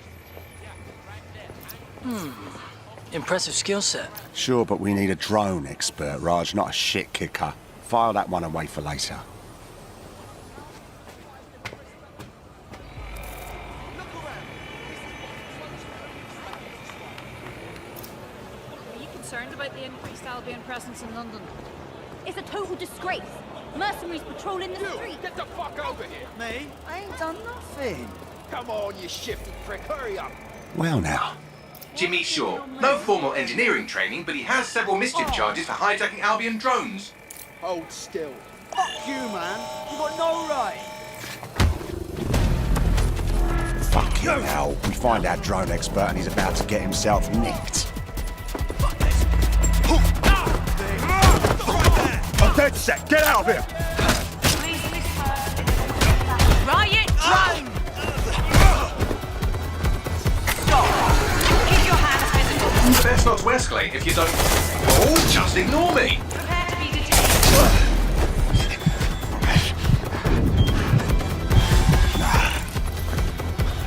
Impressive skill set. Sure, but we need a drone expert, Raj, not a shit kicker. File that one away for later. Are you concerned about the increased Albion presence in London? It's a total disgrace. Mercenaries patrolling the street. Get the fuck over here. Me? I ain't done nothing. Come on, you shifty prick. Hurry up. Well now. Jimmy Shaw. No formal engineering training, but he has several mischief charges for hijacking Albion drones. Hold still. Fuck you, man. You got no right. Fucking hell. We find our drone expert and he's about to get himself nicked. I'm dead set. Get out of here. Riot drone! Stop! Keep your hands visible. Best not to escalate if you don't... Oh, just ignore me! Prepare to be detained.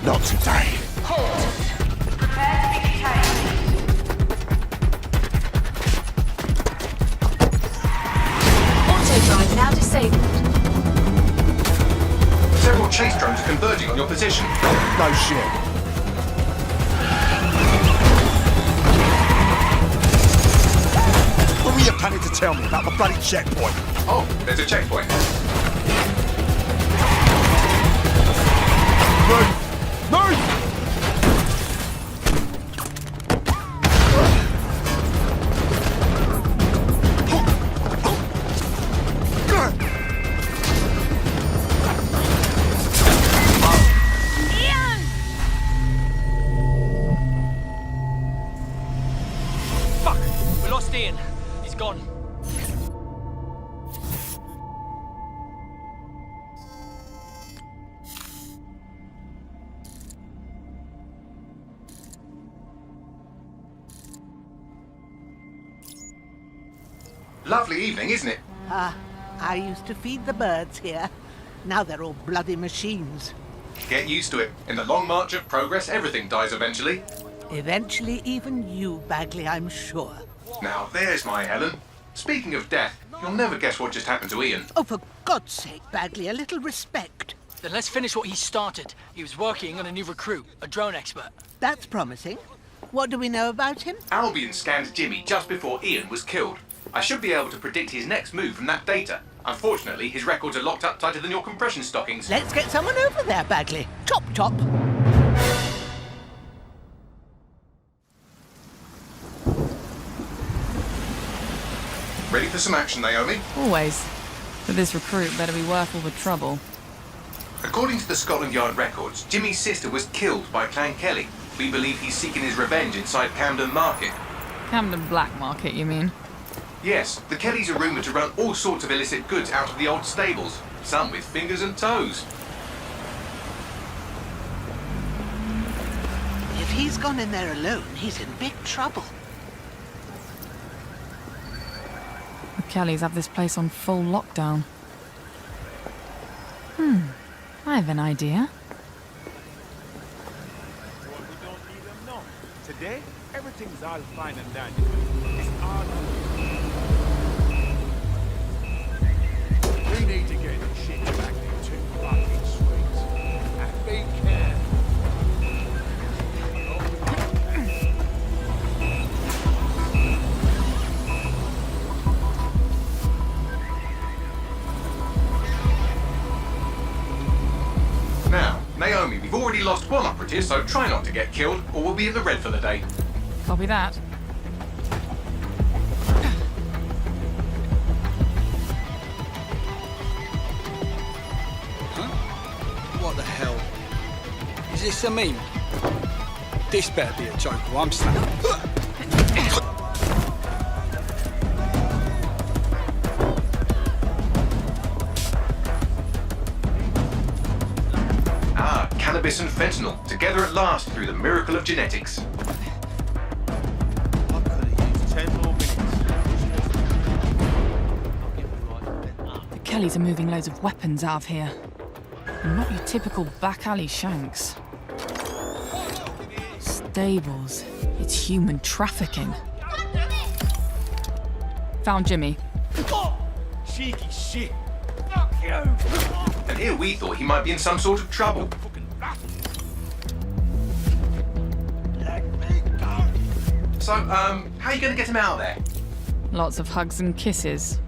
Not today. Halt! Prepare to be detained. Auto-drive now disabled. Several chase drones are converging on your position. No shit. What were you planning to tell me about the bloody checkpoint? Oh, there's a checkpoint. Move! Move! Fuck! We lost Ian. He's gone. Lovely evening, isn't it? I used to feed the birds here. Now they're all bloody machines. Get used to it. In the long march of progress, everything dies eventually. Eventually, even you, Bagley, I'm sure. Now, there's my Helen. Speaking of death, you'll never guess what just happened to Ian. Oh, for God's sake, Bagley, a little respect. Then let's finish what he started. He was working on a new recruit, a drone expert. That's promising. What do we know about him? Albion scanned Jimmy just before Ian was killed. I should be able to predict his next move from that data. Unfortunately, his records are locked up tighter than your compression stockings. Let's get someone over there, Bagley. Chop, chop. Ready for some action, Naomi? Always. But this recruit better be worth all the trouble. According to the Scotland Yard records, Jimmy's sister was killed by Clan Kelly. We believe he's seeking his revenge inside Camden Market. Camden Black Market, you mean? Yes, the Kellys are rumoured to run all sorts of illicit goods out of the old stables. Some with fingers and toes. If he's gone in there alone, he's in big trouble. The Kellys have this place on full lockdown. I have an idea. Today, everything's all fine and dandy. It's all... We need to get shit back into fucking streets. And be careful. Now, Naomi, we've already lost one operative, so try not to get killed, or we'll be in the red for the day. Copy that. What the hell? Is this a meme? This better be a joke or I'm snapping. Cannabis and fentanyl, together at last through the miracle of genetics. The Kellys are moving loads of weapons out of here. And not your typical back alley shanks. Stables. It's human trafficking. Found Jimmy. Cheeky shit. And here we thought he might be in some sort of trouble. So, how are you going to get him out of there? Lots of hugs and kisses.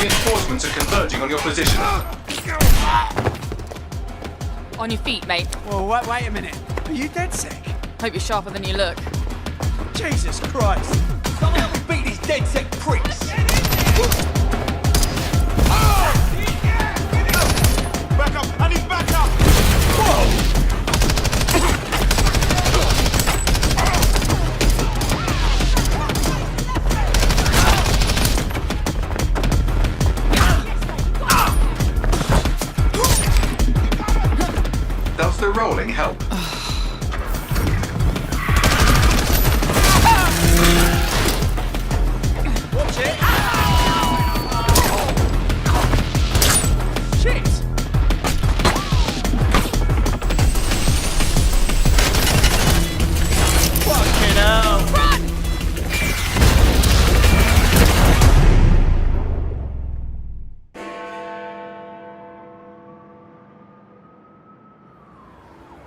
Reinforcements are converging on your position. On your feet, mate. Well, wait a minute. Are you DedSec? Hope you're sharper than you look. Jesus Christ! Someone help me beat these DedSec pricks! Back up! I need backup! Whoa! Does the rolling help? Watch it! Shit! Fucking hell! Run!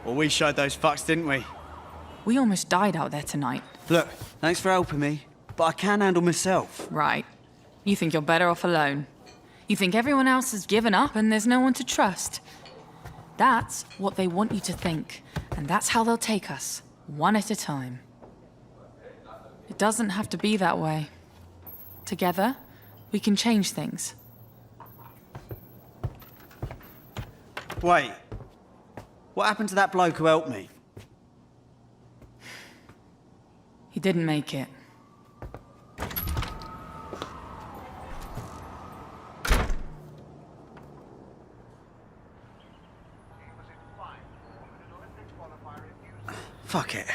Well, we showed those fucks, didn't we? We almost died out there tonight. Look, thanks for helping me, but I can handle myself. Right. You think you're better off alone. You think everyone else has given up and there's no one to trust. That's what they want you to think, and that's how they'll take us, one at a time. It doesn't have to be that way. Together, we can change things. Wait. What happened to that bloke who helped me? He didn't make it. Fuck it.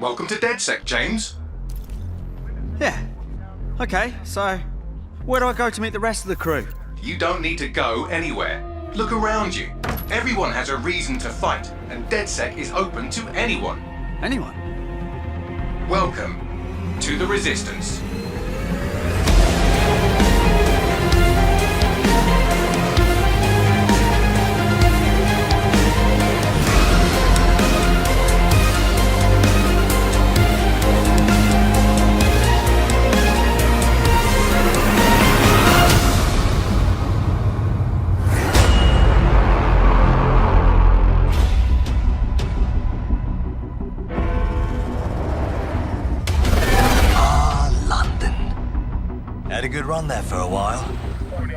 Welcome to DedSec, James. Yeah. Okay, so where do I go to meet the rest of the crew? You don't need to go anywhere. Look around you. Everyone has a reason to fight, and DedSec is open to anyone. Anyone? Welcome to the Resistance. Had a good run there for a while.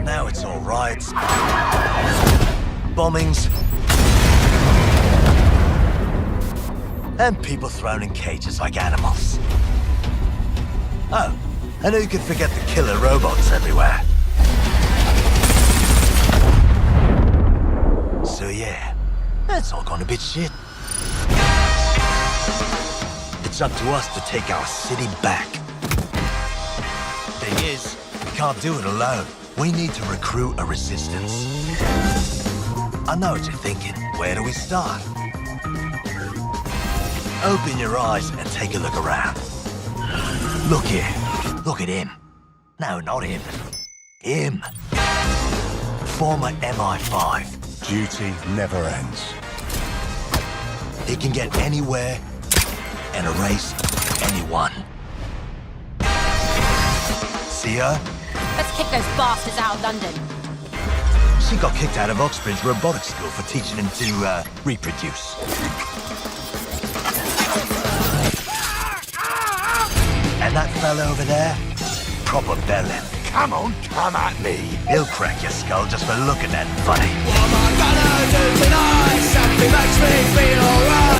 Now it's all riots, bombings, and people thrown in cages like animals. Oh, and who could forget the killer robots everywhere? So yeah, that's all gone a bit shit. It's up to us to take our city back. Thing is, we can't do it alone. We need to recruit a resistance. I know what you're thinking. Where do we start? Open your eyes and take a look around. Look here. Look at him. No, not him. Him. Former MI5. Duty never ends. He can get anywhere and erase anyone. See her? Let's kick those bastards out of London. She got kicked out of Oxbridge Robotics School for teaching him to, reproduce. And that fella over there? Proper bellend. Come on, come at me. He'll crack your skull just for looking at him funny. What am I gonna do tonight? Something makes me feel alright.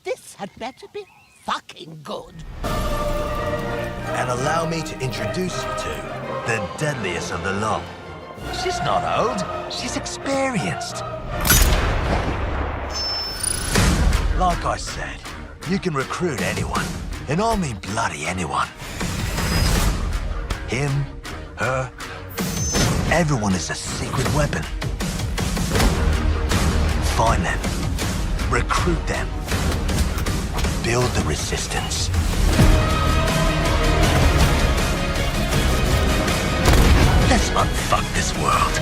This had better be fucking good. And allow me to introduce you to the deadliest of the lot. She's not old, she's experienced. Like I said, you can recruit anyone, and I mean bloody anyone. Him, her, everyone is a secret weapon. Find them, recruit them, build the resistance. Let's unfuck this world.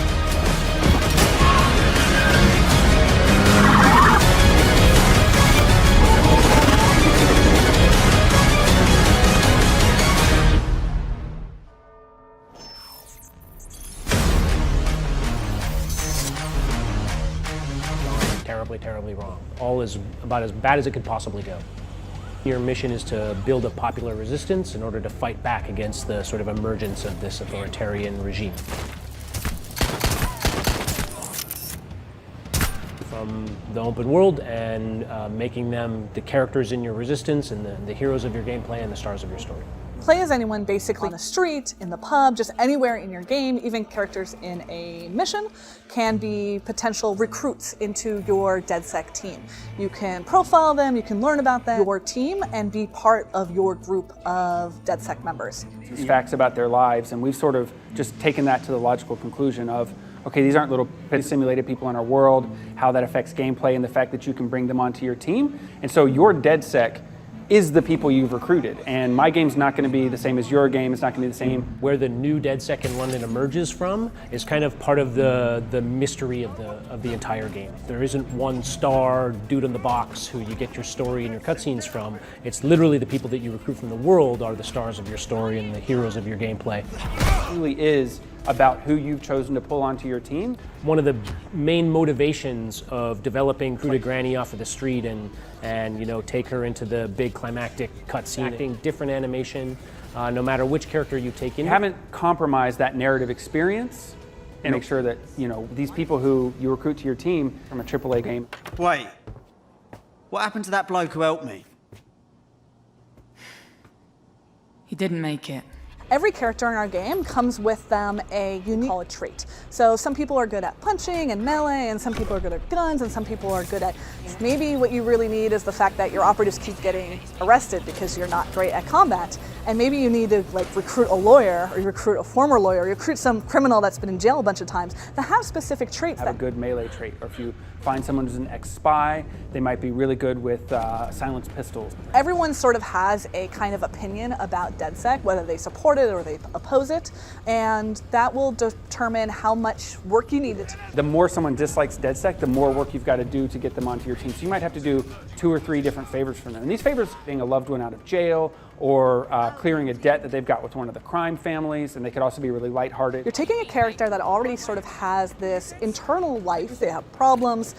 all is about as bad as it could possibly go. Your mission is to build a popular resistance in order to fight back against the sort of emergence of this authoritarian regime. From the open world and making them the characters in your resistance and the heroes of your gameplay and the stars of your story. Play as anyone basically on the street, in the pub, just anywhere in your game. Even characters in a mission can be potential recruits into your DedSec team. You can profile them, you can learn about them, your team, and be part of your group of DedSec members. Facts about their lives, and we've sort of just taken that to the logical conclusion of, okay, these aren't little simulated people in our world, how that affects gameplay and the fact that you can bring them onto your team. And so your DedSec is the people you've recruited. And my game's not going to be the same as your game. It's not going to be the same. Where the new DedSec in London emerges from is kind of part of the mystery of the entire game. There isn't one star dude in the box who you get your story and your cutscenes from. It's literally the people that you recruit from the world are the stars of your story and the heroes of your gameplay. It really is about who you've chosen to pull onto your team. One of the main motivations of developing Recruited Granny off of the street and you know, take her into the big climactic cutscene, acting different animation, no matter which character you take in. You haven't compromised that narrative experience and make sure that, you know, these people who you recruit to your team from a AAA game. Wait, what happened to that bloke who helped me? He didn't make it. Every character in our game comes with them a unique trait. So some people are good at punching and melee, and some people are good at guns, and some people are good at... Maybe what you really need is the fact that your operatives keep getting arrested because you're not great at combat. And maybe you need to like recruit a lawyer, or you recruit a former lawyer, or you recruit some criminal that's been in jail a bunch of times that have specific traits. Have a good melee trait, or if you find someone who's an ex-spy, they might be really good with silenced pistols. Everyone sort of has a kind of opinion about DedSec, whether they support it or they oppose it, and that will determine how much work you need to. The more someone dislikes DedSec, the more work you've got to do to get them onto your team. So you might have to do 2 or 3 different favors for them. And these favors being a loved one out of jail, or clearing a debt that they've got with one of the crime families, and they could also be really lighthearted. You're taking a character that already sort of has this internal life. They have problems,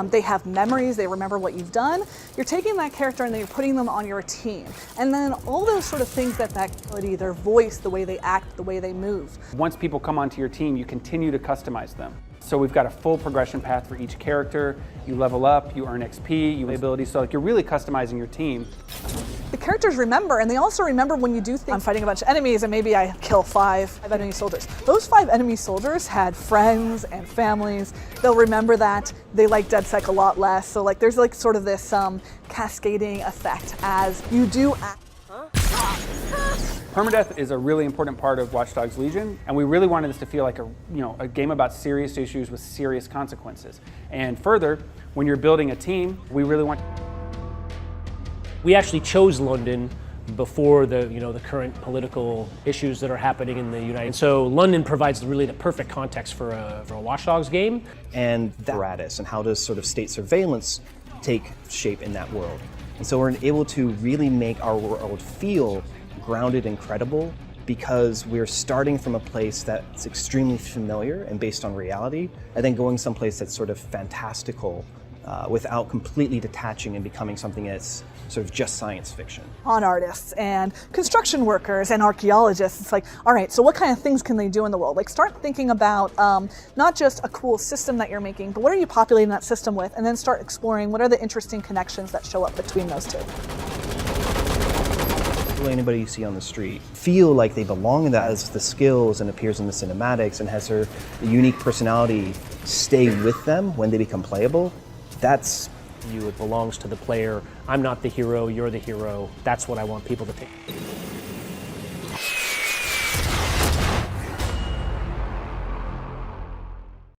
they have memories, they remember what you've done. You're taking that character and then you're putting them on your team. And then all those sort of things that ability, their voice, the way they act, the way they move. Once people come onto your team, you continue to customize them. So we've got a full progression path for each character. You level up, you earn XP, you have abilities, so like you're really customizing your team. The characters remember, and they also remember when you do things. I'm fighting a bunch of enemies and maybe I kill 5 enemy soldiers. Those 5 enemy soldiers had friends and families. They'll remember that. They like DedSec a lot less. So like there's like sort of this cascading effect as you do act. Permadeath is a really important part of Watch Dogs Legion, and we really wanted this to feel like a game about serious issues with serious consequences. And further, when you're building a team, we really want. We actually chose London before the current political issues that are happening in the United States. So London provides really the perfect context for a Watch Dogs game. And the apparatus and how does sort of state surveillance take shape in that world. And so we're able to really make our world feel grounded and credible because we're starting from a place that's extremely familiar and based on reality, and then going someplace that's sort of fantastical without completely detaching and becoming something that's sort of just science fiction. On artists and construction workers and archaeologists, it's like, all right, so what kind of things can they do in the world? Like start thinking about not just a cool system that you're making, but what are you populating that system with? And then start exploring what are the interesting connections that show up between those two. Anybody you see on the street feel like they belong in that as the skills and appears in the cinematics and has her unique personality stay with them when they become playable. That's it belongs to the player. I'm not the hero, you're the hero. That's what I want people to take.